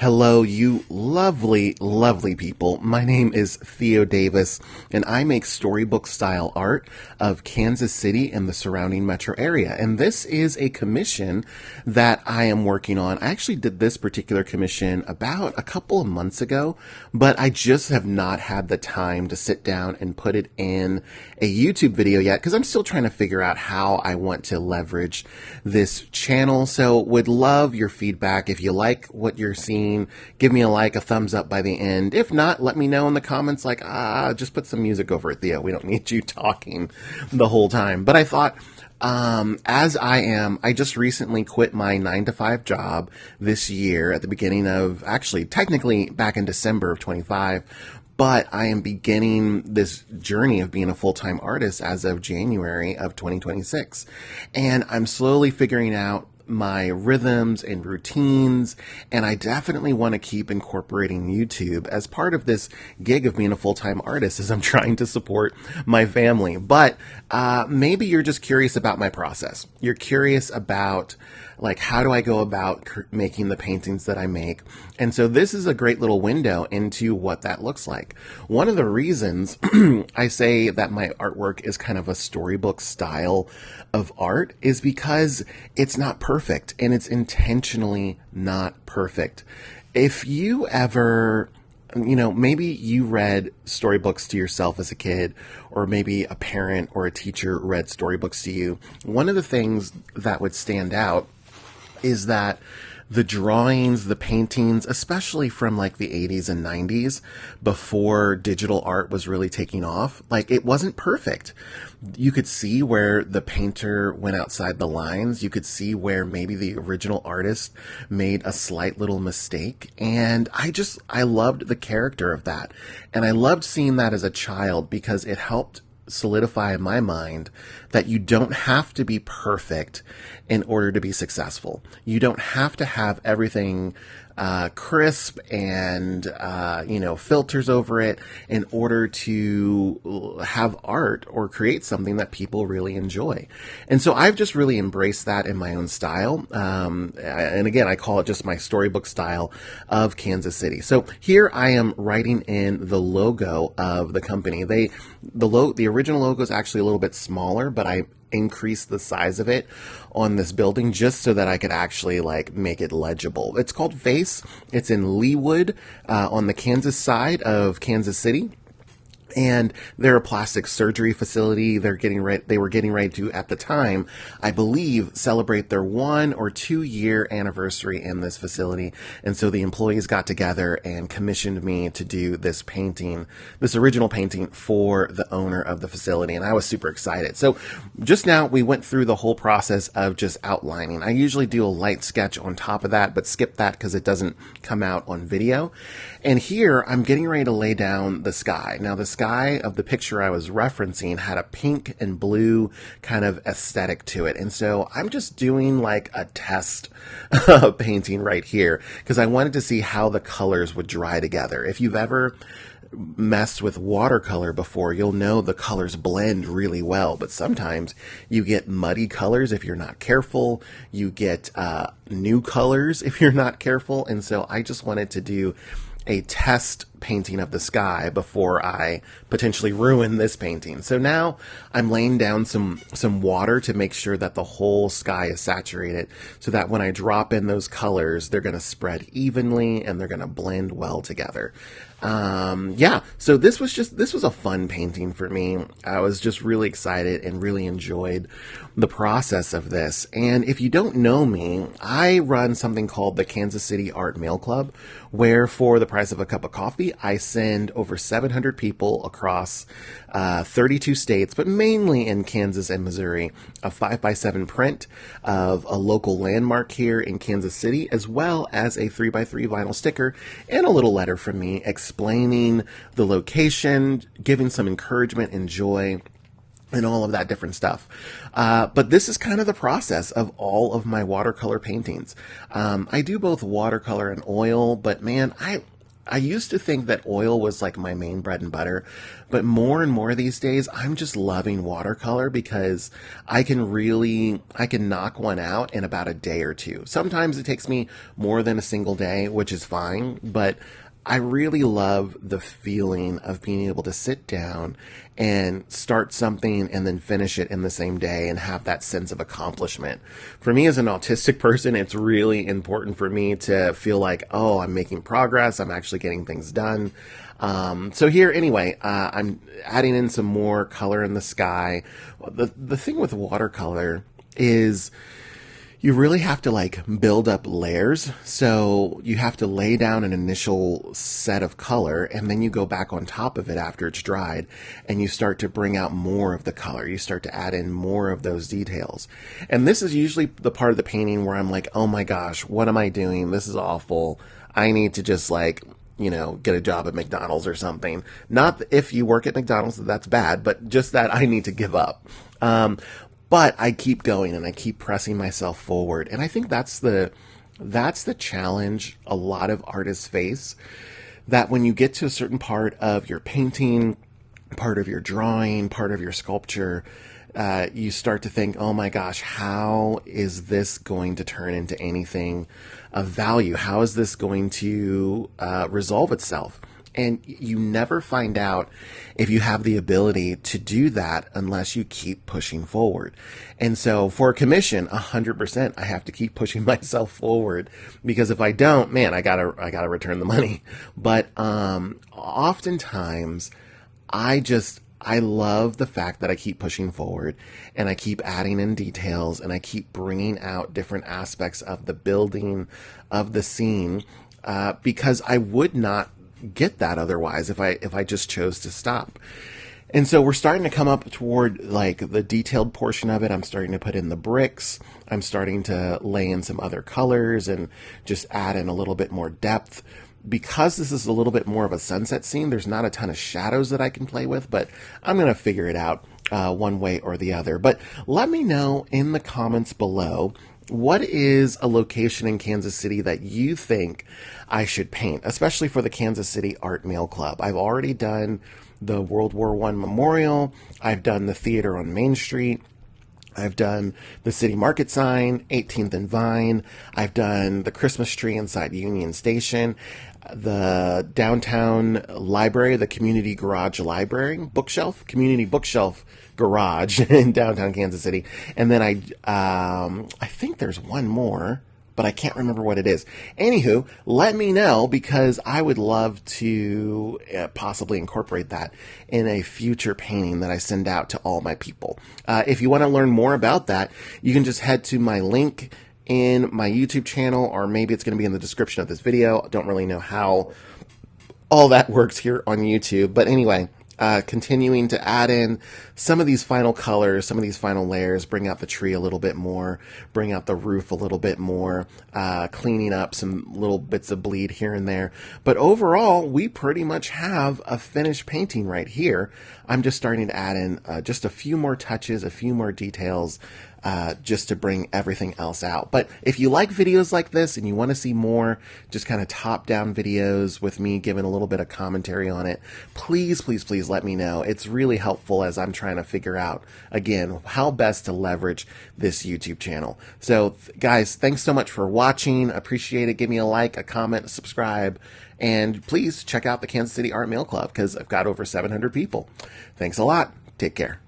Hello, you lovely, lovely people. My name is Theo Davis, and I make storybook style art of Kansas City and the surrounding metro area. And this is a commission that I am working on. I actually did this particular commission about a couple of months ago, but I just have not had the time to sit down and put it in a YouTube video yet because I'm still trying to figure out how I want to leverage this channel. So would love your feedback. If you like what you're seeing, give me a like, a thumbs up by the end. If not, let me know in the comments, like, just put some music over it, Theo. We don't need you talking the whole time. But I thought, I just recently quit my 9-to-5 job this year at the beginning of, actually, technically back in December of 25. But I am beginning this journey of being a full-time artist as of January of 2026. And I'm slowly figuring out my rhythms and routines, and I definitely want to keep incorporating YouTube as part of this gig of being a full-time artist as I'm trying to support my family. But maybe you're just curious about my process. You're curious about, like, how do I go about making the paintings that I make? And so this is a great little window into what that looks like. One of the reasons I say that my artwork is kind of a storybook style of art is because it's not perfect, and it's intentionally not perfect. If you ever, maybe you read storybooks to yourself as a kid, or maybe a parent or a teacher read storybooks to you, one of the things that would stand out is that the drawings, the paintings, especially from like the 80s and 90s, before digital art was really taking off, like, it wasn't perfect. You could see where the painter went outside the lines. You could see where maybe the original artist made a slight little mistake. And I loved the character of that. And I loved seeing that as a child because it helped solidify in my mind that you don't have to be perfect in order to be successful. You don't have to have everything crisp and, filters over it in order to have art or create something that people really enjoy. And so I've just really embraced that in my own style. And again, I call it just my storybook style of Kansas City. So here I am writing in the logo of the company. The original logo is actually a little bit smaller, but I increase the size of it on this building just so that I could actually make it legible. It's called Face. It's in Leawood on the Kansas side of Kansas City. And they're a plastic surgery facility. They were getting ready to, at the time, I believe, celebrate their 1 or 2 year anniversary in this facility. And so the employees got together and commissioned me to do this painting, this original painting for the owner of the facility. And I was super excited. So just now we went through the whole process of just outlining. I usually do a light sketch on top of that, but skip that because it doesn't come out on video. And here I'm getting ready to lay down the sky. Now, the sky of the picture I was referencing had a pink and blue kind of aesthetic to it. And so I'm just doing like a test painting right here because I wanted to see how the colors would dry together. If you've ever messed with watercolor before, you'll know the colors blend really well, but sometimes you get muddy colors if you're not careful. You get new colors if you're not careful. And so I just wanted to do a test painting of the sky before I potentially ruin this painting. So now I'm laying down some water to make sure that the whole sky is saturated so that when I drop in those colors, they're going to spread evenly and they're going to blend well together. So this was a fun painting for me. I was just really excited and really enjoyed the process of this. And if you don't know me, I run something called the Kansas City Art Mail Club, where for the price of a cup of coffee, I send over 700 people across 32 states, but mainly in Kansas and Missouri, a 5x7 print of a local landmark here in Kansas City, as well as a 3x3 vinyl sticker and a little letter from me explaining the location, giving some encouragement and joy, and all of that different stuff. But this is kind of the process of all of my watercolor paintings. I do both watercolor and oil, but man, I used to think that oil was like my main bread and butter, but more and more these days, I'm just loving watercolor because I can knock one out in about a day or two. Sometimes it takes me more than a single day, which is fine, but I really love the feeling of being able to sit down and start something and then finish it in the same day and have that sense of accomplishment. For me as an autistic person, it's really important for me to feel like, oh, I'm making progress. I'm actually getting things done. So here, anyway, I'm adding in some more color in the sky. The thing with watercolor is you really have to like build up layers. So you have to lay down an initial set of color and then you go back on top of it after it's dried and you start to bring out more of the color. You start to add in more of those details. And this is usually the part of the painting where I'm like, oh my gosh, what am I doing? This is awful. I need to just like, get a job at McDonald's or something. Not if you work at McDonald's, that's bad, but just that I need to give up. But I keep going and I keep pressing myself forward. And I think that's the challenge a lot of artists face, that when you get to a certain part of your painting, part of your drawing, part of your sculpture, you start to think, oh my gosh, how is this going to turn into anything of value? How is this going to resolve itself? And you never find out if you have the ability to do that unless you keep pushing forward. And so for a commission, 100%, I have to keep pushing myself forward, because if I don't, man, I gotta return the money. But oftentimes I love the fact that I keep pushing forward and I keep adding in details and I keep bringing out different aspects of the building, of the scene, because I would not get that otherwise if I just chose to stop. And so we're starting to come up toward like the detailed portion of it. I'm starting to put in the bricks. I'm starting to lay in some other colors and just add in a little bit more depth. Because this is a little bit more of a sunset scene, there's not a ton of shadows that I can play with, but I'm going to figure it out one way or the other. But let me know in the comments below, what is a location in Kansas City that you think I should paint, especially for the Kansas City Art Mail Club? I've already done the World War I Memorial. I've done the theater on Main Street. I've done the City Market sign, 18th and Vine. I've done the Christmas tree inside Union Station, the downtown library, the community garage library, community bookshelf garage in downtown Kansas City. And then I think there's one more, but I can't remember what it is. Anywho, let me know, because I would love to possibly incorporate that in a future painting that I send out to all my people. If you want to learn more about that, you can just head to my link in my YouTube channel, or maybe it's going to be in the description of this video. I don't really know how all that works here on YouTube, but anyway, continuing to add in some of these final colors, some of these final layers, bring out the tree a little bit more, bring out the roof a little bit more, cleaning up some little bits of bleed here and there. But overall, we pretty much have a finished painting right here. I'm just starting to add in just a few more touches, a few more details, just to bring everything else out. But if you like videos like this and you want to see more just kind of top-down videos with me giving a little bit of commentary on it, please, please, please let me know. It's really helpful as I'm trying to figure out, again, how best to leverage this YouTube channel. So, guys, thanks so much for watching. Appreciate it. Give me a like, a comment, a subscribe, and please check out the Kansas City Art Mail Club, because I've got over 700 people. Thanks a lot. Take care.